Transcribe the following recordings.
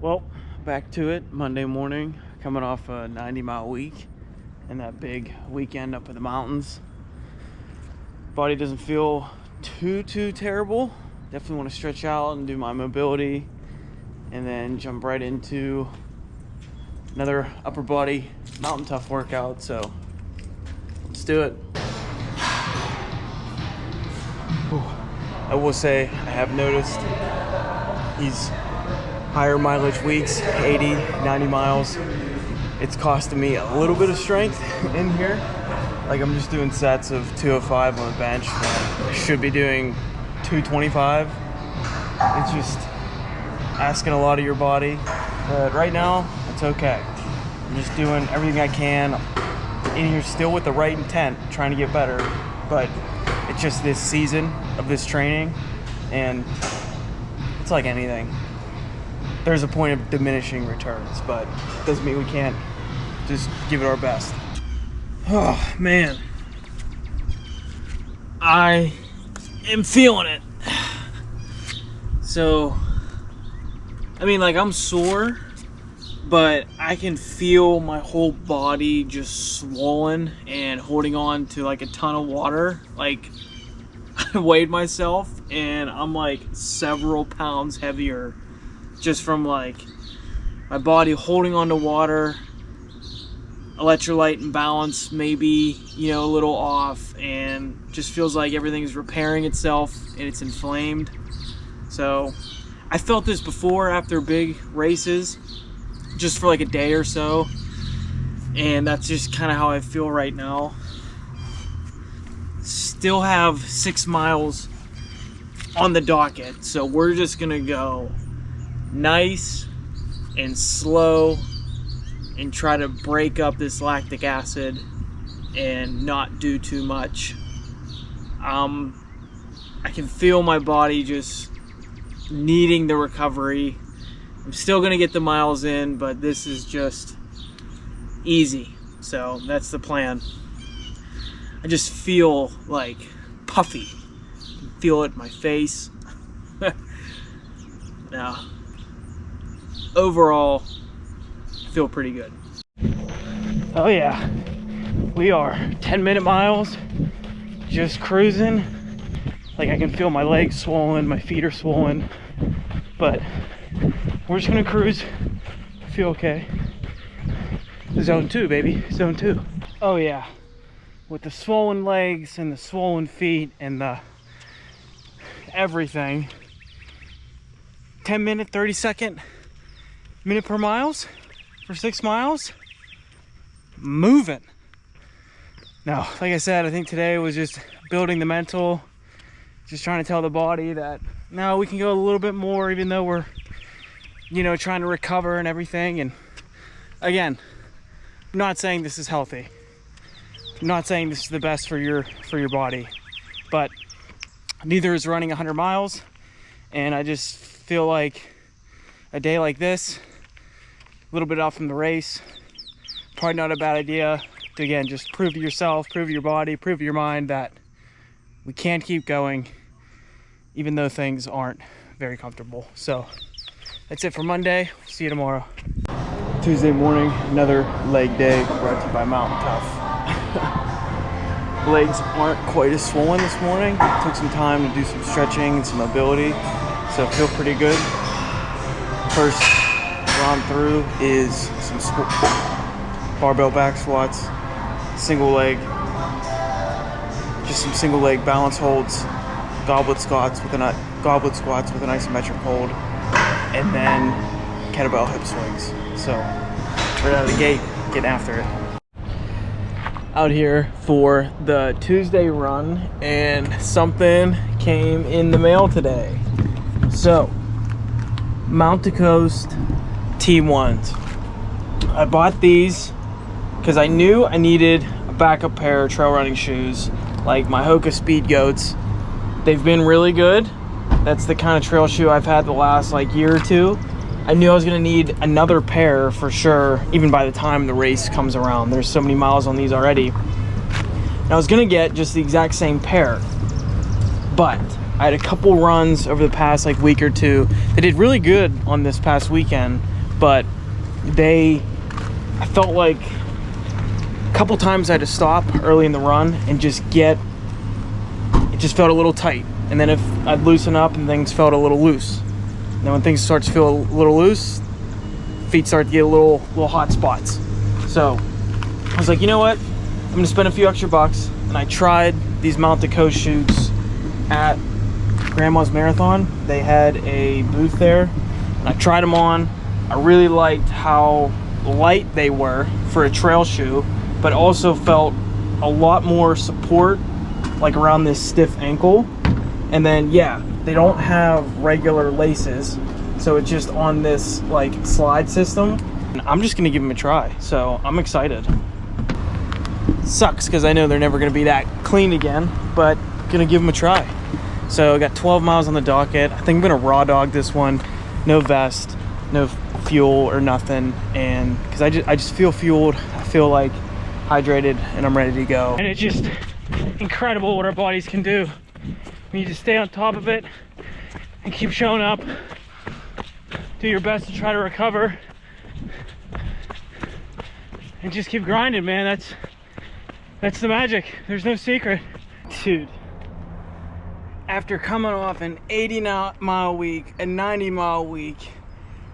Well, back to it. Monday morning, coming off a 90-mile week and that big weekend up in the mountains. Body doesn't feel too terrible. Definitely want to stretch out and do my mobility and then jump right into another upper body mountain tough workout. So let's do it. I will say I have noticed these higher mileage weeks, 80, 90 miles, it's costing me a little bit of strength in here. Like I'm just doing sets of 205 on the bench. I should be doing 225. It's just asking a lot of your body. But right now, it's okay. I'm just doing everything I can in here still with the right intent, trying to get better. But it's just this season of this training, and it's like anything. There's a point of diminishing returns, but it doesn't mean we can't just give it our best. Oh, man. I am feeling it. So, I mean, like, I'm sore, but I can feel my whole body just swollen and holding on to, like, a ton of water. Like, I weighed myself, and I'm, like, several pounds heavier just from like my body holding on to water, electrolyte imbalance maybe, you know, a little off, and just feels like everything's repairing itself and it's inflamed. So I felt this before after big races, just for like a day or so, and that's just kind of how I feel right now. Still have 6 miles on the docket, so we're just gonna go nice and slow and try to break up this lactic acid and not do too much. I can feel my body just needing the recovery. I'm still gonna get the miles in, but this is just easy. So that's the plan. I just feel like puffy. I can feel it in my face. Now, overall, I feel pretty good. Oh yeah, we are 10-minute miles, just cruising. Like I can feel my legs swollen, my feet are swollen, but we're just gonna cruise. I feel okay. Zone 2, baby, zone 2. Oh yeah, with the swollen legs and the swollen feet and the everything. 10-minute, 30-second minute per miles for 6 miles. Moving. Now, like I said, I think today was just building the mental, just trying to tell the body that no, we can go a little bit more, even though we're, you know, trying to recover and everything. And again, I'm not saying this is healthy. I'm not saying this is the best for your body, but neither is running 100 miles. And I just feel like a day like this, a little bit off from the race, probably not a bad idea to, again, just prove to yourself, prove to your body, prove to your mind that we can keep going even though things aren't very comfortable. So that's it for Monday. See you tomorrow. Tuesday morning, another leg day brought to you by Mountain Tough. Legs aren't quite as swollen this morning. Took some time to do some stretching and some mobility, so I feel pretty good. First run through is some barbell back squats, single leg, just some single leg balance holds, goblet squats with an isometric hold, and then kettlebell hip swings. So right out of the gate, getting after it. Out here for the Tuesday run, and something came in the mail today. So Mount to Coast T1s. I bought these because I knew I needed a backup pair of trail running shoes, like my Hoka Speed Goats. They've been really good. That's the kind of trail shoe I've had the last like year or two. I knew I was gonna need another pair for sure, even by the time the race comes around. There's so many miles on these already. And I was gonna get just the exact same pair, but I had a couple runs over the past like week or two that did really good on this past weekend, but I felt like a couple times I had to stop early in the run and it just felt a little tight. And then if I'd loosen up and things felt a little loose. And then when things start to feel a little loose, feet start to get a little hot spots. So I was like, you know what? I'm gonna spend a few extra bucks. And I tried these Mountain Coast shoes at Grandma's Marathon. They had a booth there, and I tried them on. I really liked how light they were for a trail shoe, but also felt a lot more support like around this stiff ankle. And then yeah, they don't have regular laces, so it's just on this like slide system. And I'm just gonna give them a try, so I'm excited. Sucks because I know they're never gonna be that clean again, but gonna give them a try. So I got 12 miles on the docket. I think I'm gonna raw dog this one. No vest, no fuel or nothing, and because I just feel fueled. I feel like hydrated, and I'm ready to go. And it's just incredible what our bodies can do. We need to stay on top of it and keep showing up. Do your best to try to recover, and just keep grinding, man. That's the magic. There's no secret. Dude, after coming off an 80-mile week, a 90-mile week,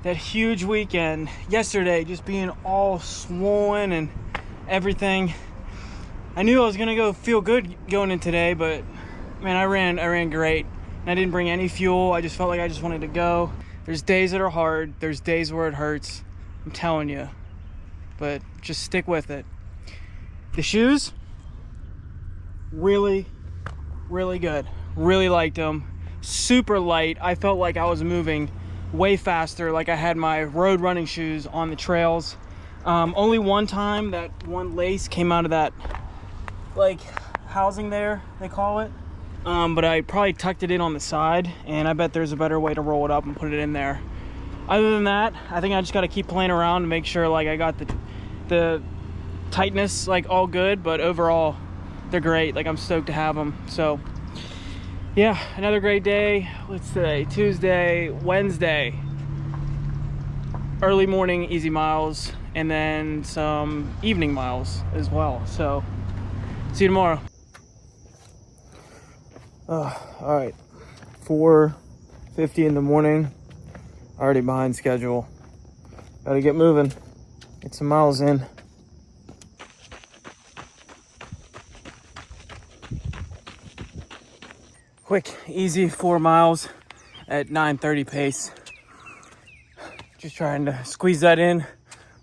that huge weekend, yesterday just being all swollen and everything, I knew I was gonna feel good going in today, but man, I ran great. And I didn't bring any fuel. I just felt like I just wanted to go. There's days that are hard. There's days where it hurts. I'm telling you. But just stick with it. The shoes, really, really good. Really liked them. Super light. I felt like I was moving way faster, like I had my road running shoes on the trails. Only one time that one lace came out of that like housing there, they call it. But I probably tucked it in on the side, and I bet there's a better way to roll it up and put it in there. Other than that, I think I just got to keep playing around to make sure like I got the tightness like all good, but overall they're great. Like I'm stoked to have them. So yeah, another great day. What's today? Tuesday, Wednesday. Early morning easy miles, and then some evening miles as well. So see you tomorrow. All right, 4:50 in the morning. Already behind schedule. Gotta get moving. Get some miles in. Quick, easy 4 miles at 9:30 pace. Just trying to squeeze that in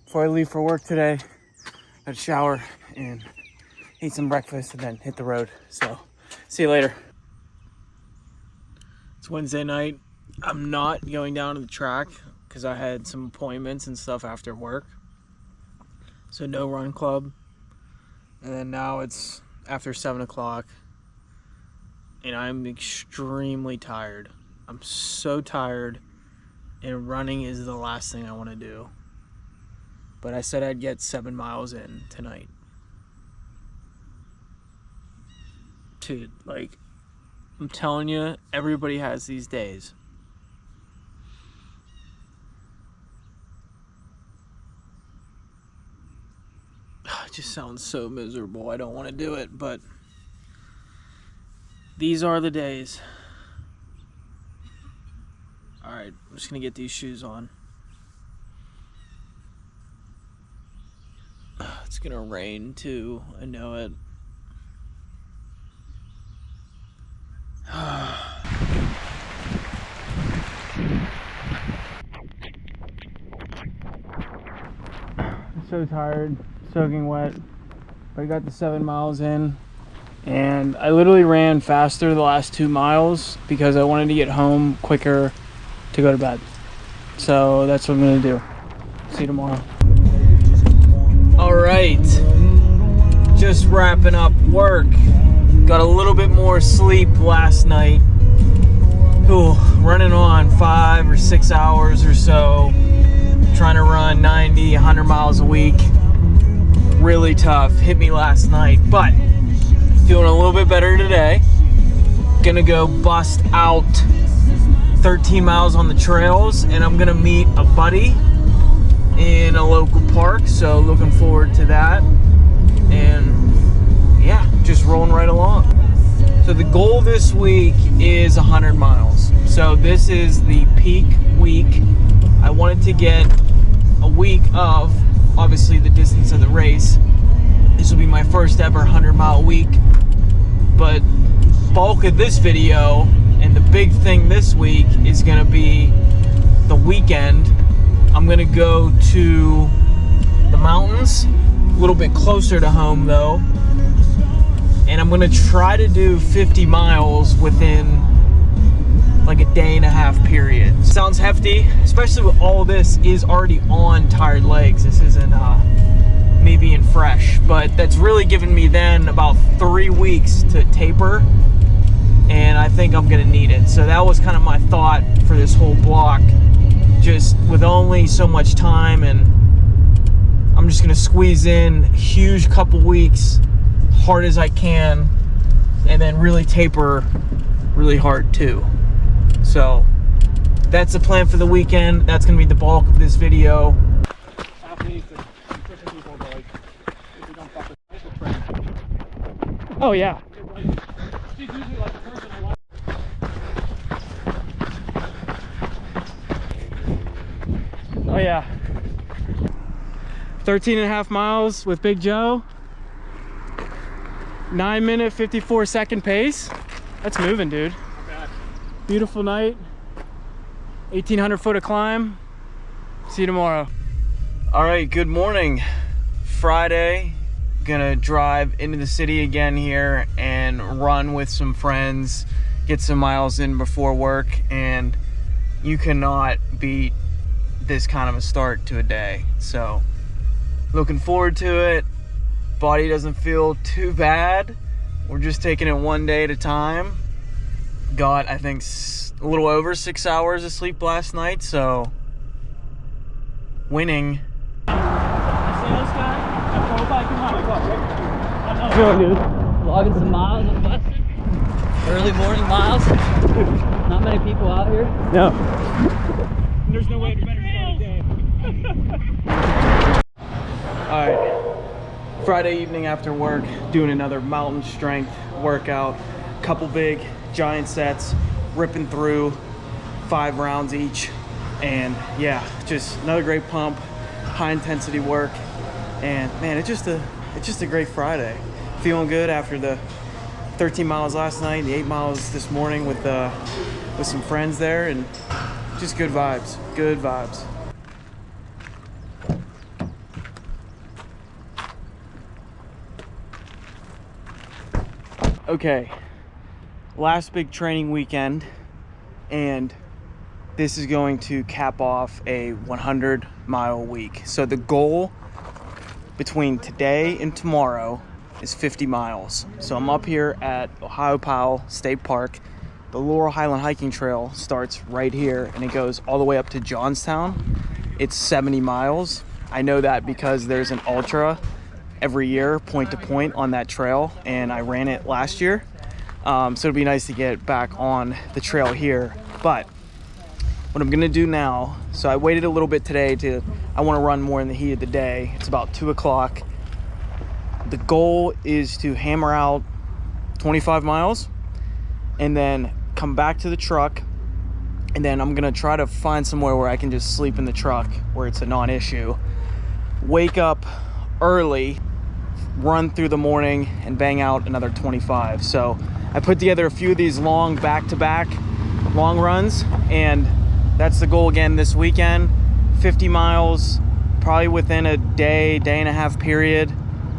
before I leave for work today. Got to shower and eat some breakfast and then hit the road. So, see you later. It's Wednesday night. I'm not going down to the track because I had some appointments and stuff after work. So no run club. And then now it's after 7 o'clock. And I'm extremely tired. I'm so tired, and running is the last thing I want to do. But I said I'd get 7 miles in tonight. Dude, like, I'm telling you, everybody has these days. It just sounds so miserable. I don't want to do it, but these are the days. Alright, I'm just gonna get these shoes on. It's gonna rain too, I know it. I'm so tired, soaking wet, but I got the 7 miles in. And I literally ran faster the last 2 miles because I wanted to get home quicker to go to bed. So that's what I'm gonna do. See you tomorrow. All right, just wrapping up work. Got a little bit more sleep last night. Cool, running on 5 or 6 hours or so. Trying to run 90, 100 miles a week. Really tough, hit me last night, but feeling a little bit better today. Gonna go bust out 13 miles on the trails, and I'm gonna meet a buddy in a local park, so looking forward to that. And yeah, just rolling right along. So the goal this week is 100 miles. So this is the peak week. I wanted to get a week of, obviously, the distance of the race. This will be my first ever 100-mile week. But bulk of this video and the big thing this week is gonna be the weekend. I'm gonna go to the mountains, a little bit closer to home though. And I'm gonna try to do 50 miles within like a day and a half period. Sounds hefty, especially with all this is already on tired legs. This isn't me being fresh, but that's really given me then about 3 weeks to taper, and I think I'm gonna need it. So that was kind of my thought for this whole block, just with only so much time, and I'm just gonna squeeze in a huge couple weeks, hard as I can, and then really taper really hard too. So that's the plan for the weekend. That's gonna be the bulk of this video. Oh yeah. Oh yeah. 13.5 miles with Big Joe. 9-minute 54-second pace. That's moving, dude. Beautiful night. 1,800 foot of climb. See you tomorrow. All right, good morning. Friday. Gonna drive into the city again here and run with some friends, get some miles in before work, and you cannot beat this kind of a start to a day. So looking forward to it. Body doesn't feel too bad. We're just taking it one day at a time. Got, I think, a little over 6 hours of sleep last night, so winning. Logging some miles on the bus. Early morning miles. Not many people out here. No. There's no way to better start a day. Alright. Friday evening after work, doing another mountain strength workout. Couple big giant sets, ripping through 5 rounds each. And yeah, just another great pump, high intensity work. And man, it's just a great Friday. Feeling good after the 13 miles last night, the 8 miles this morning with some friends there, and just good vibes, good vibes. Okay, last big training weekend, and this is going to cap off a 100-mile week. So the goal between today and tomorrow is 50 miles. So I'm up here at Ohio Powell State Park. The Laurel Highland Hiking Trail starts right here and it goes all the way up to Johnstown. It's 70 miles. I know that because there's an ultra every year, point to point on that trail, and I ran it last year. So it'd be nice to get back on the trail here. But what I'm gonna do now, so I waited a little bit today I wanna run more in the heat of the day. It's about 2 o'clock. The goal is to hammer out 25 miles and then come back to the truck, and then I'm gonna try to find somewhere where I can just sleep in the truck where it's a non-issue. Wake up early, run through the morning, and bang out another 25. So I put together a few of these long back-to-back long runs, and that's the goal again this weekend. 50 miles, probably within a day and a half period.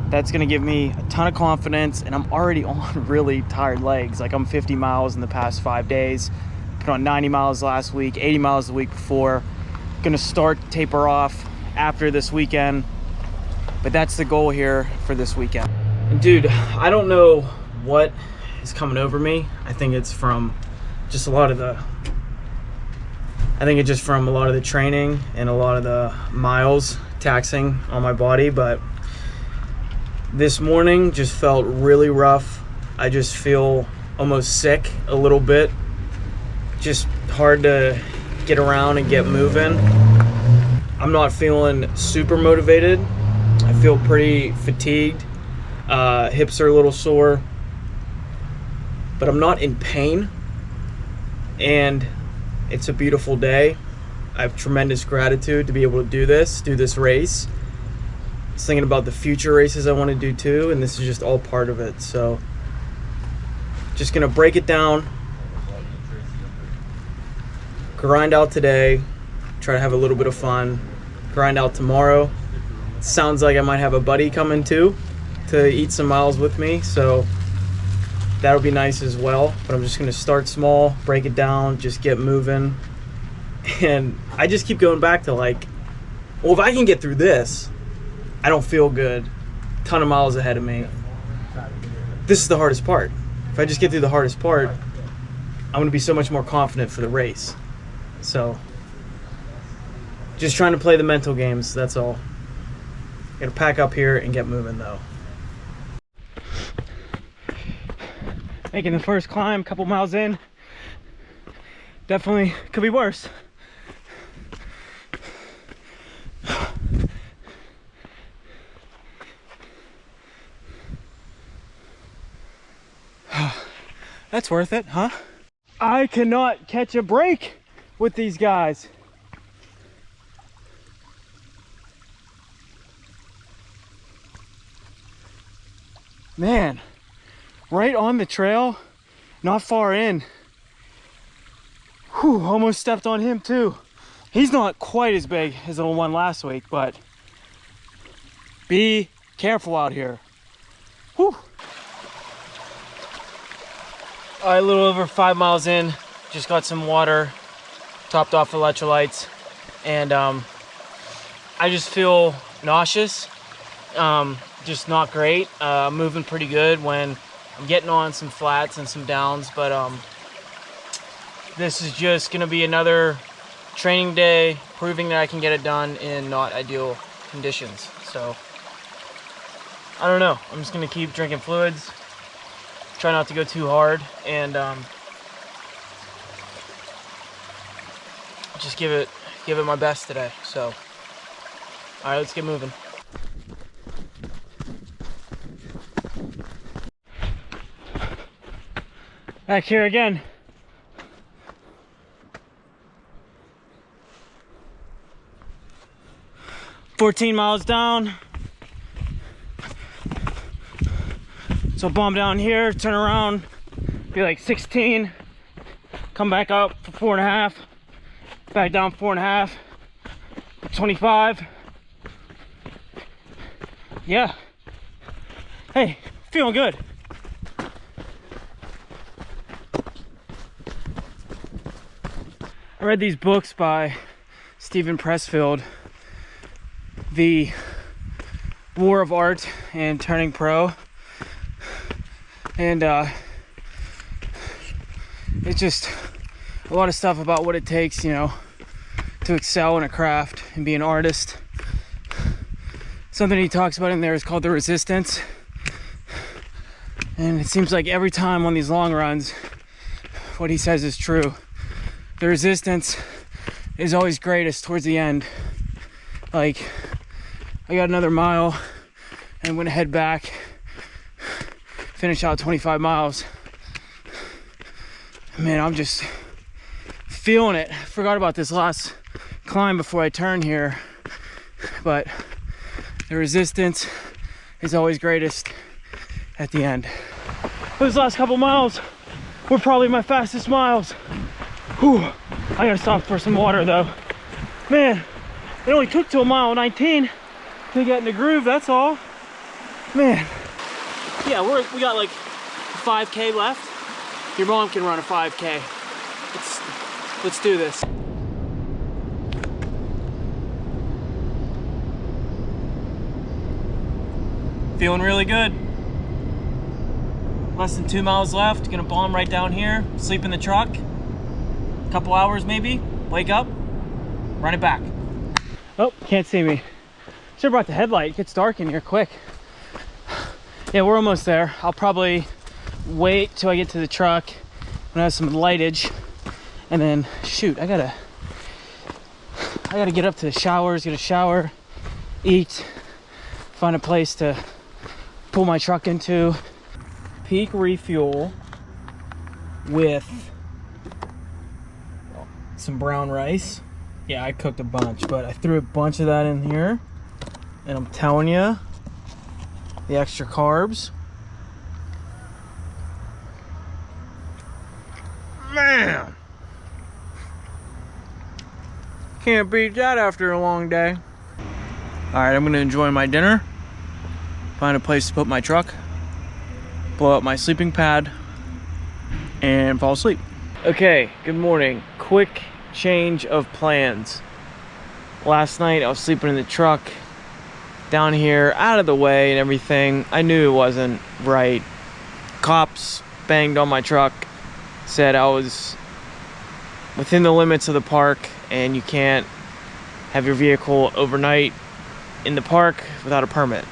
That's gonna give me a ton of confidence, and I'm already on really tired legs. Like, I'm 50 miles in the past 5 days, put on 90 miles last week, 80 miles the week before. Gonna start to taper off after this weekend, but that's the goal here for this weekend. And dude, I don't know what is coming over me. I think it's from just a lot of the training and a lot of the miles taxing on my body, but this morning just felt really rough. I just feel almost sick a little bit. Just hard to get around and get moving. I'm I'm not feeling super motivated. I feel pretty fatigued. Hips are a little sore, but I'm not in pain. And it's a beautiful day. I have tremendous gratitude to be able to do this race. I was thinking about the future races I want to do too, and this is just all part of it. So just gonna break it down, grind out today, try to have a little bit of fun, grind out tomorrow. Sounds like I might have a buddy coming too to eat some miles with me, so that'll be nice as well. But I'm just gonna start small, break it down, just get moving. And I just keep going back to like, well, if I can get through this, I don't feel good. Ton of miles ahead of me. This is the hardest part. If I just get through the hardest part, I'm gonna be so much more confident for the race. So just trying to play the mental games, that's all. Gotta pack up here and get moving though. Making the first climb, couple miles in. Definitely could be worse. That's worth it, huh? I cannot catch a break with these guys. Man, right on the trail, not far in. Whew, almost stepped on him too. He's not quite as big as the one last week, but be careful out here. Whew. All right, a little over 5 miles in, just got some water, topped off electrolytes, and I just feel nauseous, just not great. Moving pretty good when I'm getting on some flats and some downs, but this is just gonna be another training day, proving that I can get it done in not ideal conditions. So I don't know, I'm just gonna keep drinking fluids, try not to go too hard, and just give it my best today. So all right, let's get moving. Back here again. $14 miles down. So bomb down here, turn around, be like 16, come back up for 4.5, back down 4.5, 25. Yeah. Hey, feeling good. I read these books by Steven Pressfield, The War of Art and Turning Pro. And it's just a lot of stuff about what it takes, you know, to excel in a craft and be an artist. Something he talks about in there is called the resistance. And it seems like every time on these long runs, what he says is true. The resistance is always greatest towards the end. Like, I got another mile and I'm gonna head back, finish out 25 miles. Man, I'm just feeling it. I forgot about this last climb before I turn here, but the resistance is always greatest at the end. Those last couple miles were probably my fastest miles. Whew. I gotta stop for some water though. Man, it only took till mile 19 to get in the groove, that's all. Man. Yeah, we got like 5K left. Your mom can run a 5K. Let's do this. Feeling really good. Less than 2 miles left. Gonna bomb right down here. Sleep in the truck. A couple hours maybe. Wake up. Run it back. Oh, can't see me. Should've brought the headlight. It gets dark in here quick. Yeah, we're almost there. I'll probably wait till I get to the truck when I have some lightage, and then shoot, I gotta I gotta get up to the showers, get a shower, eat, find a place to pull my truck into. Peak refuel with some brown rice. Yeah, I cooked a bunch, but I threw a bunch of that in here. And I'm telling you, the extra carbs. Man! Can't beat that after a long day. Alright, I'm gonna enjoy my dinner. Find a place to put my truck. Blow up my sleeping pad. And fall asleep. Okay, good morning. Quick change of plans. Last night I was sleeping in the truck. Down here, out of the way and everything. I knew it wasn't right. Cops banged on my truck. Said I was within the limits of the park and you can't have your vehicle overnight in the park without a permit.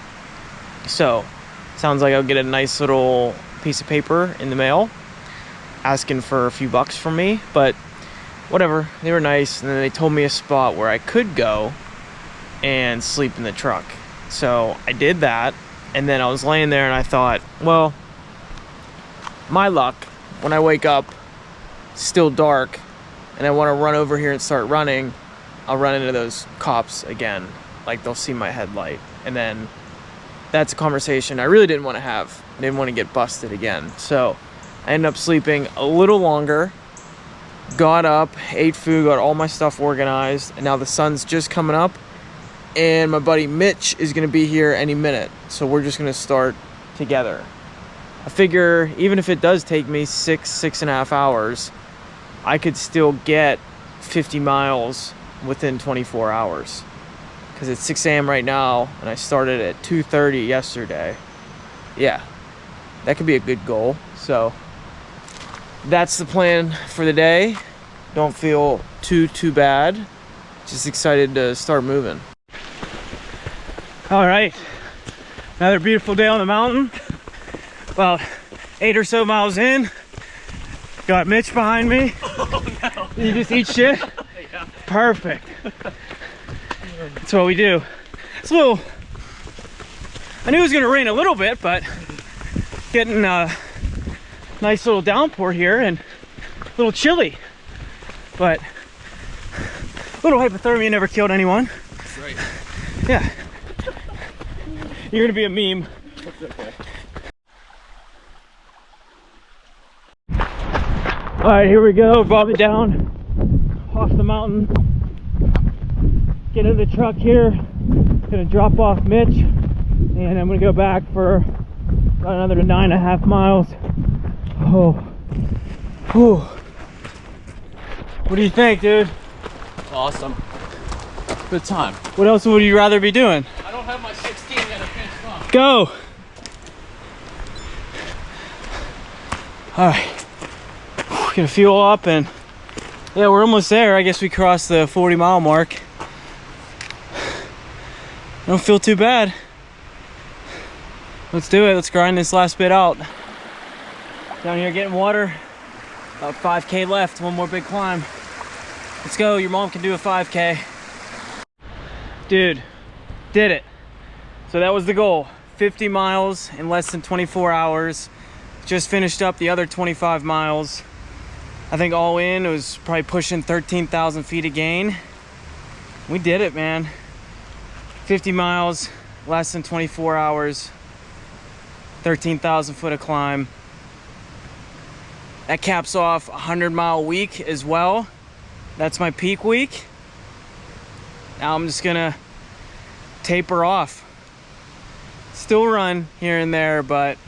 So, sounds like I'll get a nice little piece of paper in the mail asking for a few bucks from me, but whatever, they were nice. And then they told me a spot where I could go and sleep in the truck. So I did that, and then I was laying there and I thought, well, my luck, when I wake up, it's still dark, and I want to run over here and start running, I'll run into those cops again. Like, they'll see my headlight. And then that's a conversation I really didn't want to have. I didn't want to get busted again. So I ended up sleeping a little longer, got up, ate food, got all my stuff organized, and now the sun's just coming up, and my buddy Mitch is going to be here any minute. So we're just going to start together. I figure even if it does take me 6.5 hours, I could still get 50 miles within 24 hours. Because it's 6 a.m. right now, and I started at 2:30 yesterday. Yeah, that could be a good goal. So that's the plan for the day. Don't feel too bad. Just excited to start moving. All right, another beautiful day on the mountain. About 8 or so miles in. Got Mitch behind me. Oh, no. You just eat shit? Yeah. Perfect. That's what we do. It's a little, I knew it was gonna rain a little bit, but getting a nice little downpour here and a little chilly. But a little hypothermia never killed anyone. That's right. Yeah. You're gonna be a meme. That's okay. All right, here we go. Brought me down off the mountain. Get in the truck here. Gonna drop off Mitch, and I'm gonna go back for about another 9.5 miles. Oh, whew. What do you think, dude? Awesome. Good time. What else would you rather be doing? I don't have my 16 yet. I can't stop. Go. All right. Gonna fuel up, and yeah, we're almost there. I guess we crossed the 40-mile mark. Don't feel too bad. Let's do it. Let's grind this last bit out. Down here getting water. About 5K left. One more big climb. Let's go. Your mom can do a 5K. Dude, did it. So that was the goal. 50 miles in less than 24 hours. Just finished up the other 25 miles. I think all in it was probably pushing 13,000 feet of gain. We did it, man. 50 miles, less than 24 hours, 13,000 foot of climb. That caps off a 100-mile week as well. That's my peak week. Now I'm just gonna taper off. Still run here and there, but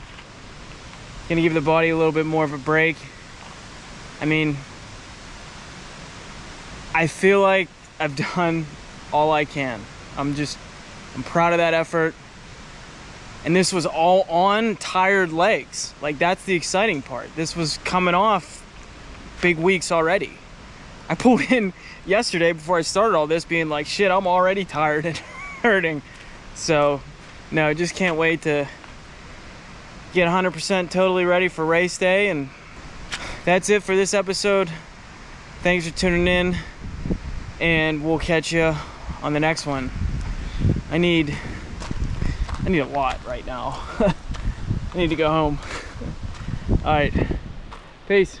gonna give the body a little bit more of a break. I mean, I feel like I've done all I can. I'm proud of that effort. And this was all on tired legs. Like, that's the exciting part. This was coming off big weeks already. I pulled in yesterday before I started all this being like, shit, I'm already tired and hurting. So, no, I just can't wait to get 100% totally ready for race day. And that's it for this episode. Thanks for tuning in. and we'll catch you on the next one. I need a lot right now. I need to go home. All right, peace.